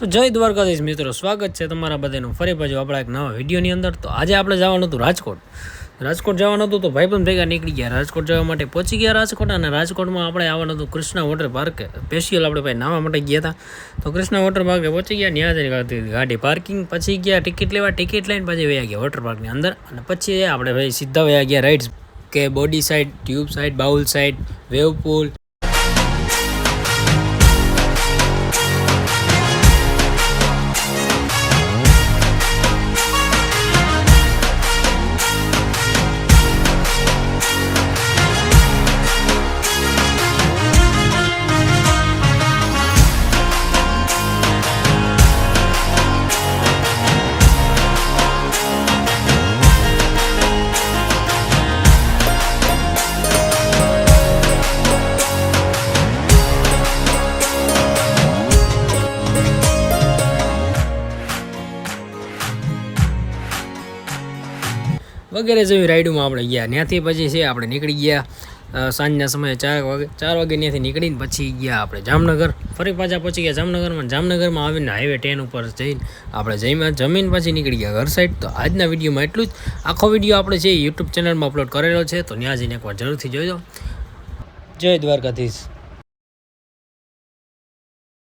તો જય દ્વારકાધીશ મિત્રો, સ્વાગત છે તમારા બધાનું ફરી પાછું આપણા એક નવા વિડીયોની અંદર. તો આજે આપણે જવાનું હતું રાજકોટ જવાનું હતું. તો ભાઈબંધ ભેગા નીકળી ગયા રાજકોટ જવા માટે, પહોંચી ગયા રાજકોટ. અને રાજકોટમાં આપણે આવવાનું હતું કૃષ્ણા વોટર પાર્કે. સ્પેશિયલ આપણે ભાઈ નાવા માટે ગયા હતા. તો કૃષ્ણા વોટર પાર્કે પહોંચી ગયા, ત્યાં જઈને ગાડી પાર્કિંગ, પછી ગયા ટિકિટ લેવા, ટિકિટ લઈને પછી વયા ગયા વોટર પાર્કની અંદર. અને પછી આપણે ભાઈ સીધા વયા ગયા રાઇડ્સ કે body side, tube side, bowl side, wave pool. વગેરે જેવી રાઈડમાં આપણે ગયા. ત્યાંથી પછી છે આપણે નીકળી ગયા સાંજના સમયે 4 વાગે ત્યાંથી નીકળીને પછી ગયા આપણે જામનગર. ફરી પાછા પહોંચી ગયા જામનગરમાં આવીને હાઈવે 10 ઉપર જઈને આપણે જમીન પછી નીકળી ગયા ઘર સાઈડ. તો આજના વિડીયોમાં એટલું જ. આખો વિડીયો આપણે છે યુટ્યુબ ચેનલમાં અપલોડ કરેલો છે, તો ત્યાં જઈને એકવાર જરૂરથી જોજો. જય દ્વારકાધીશ.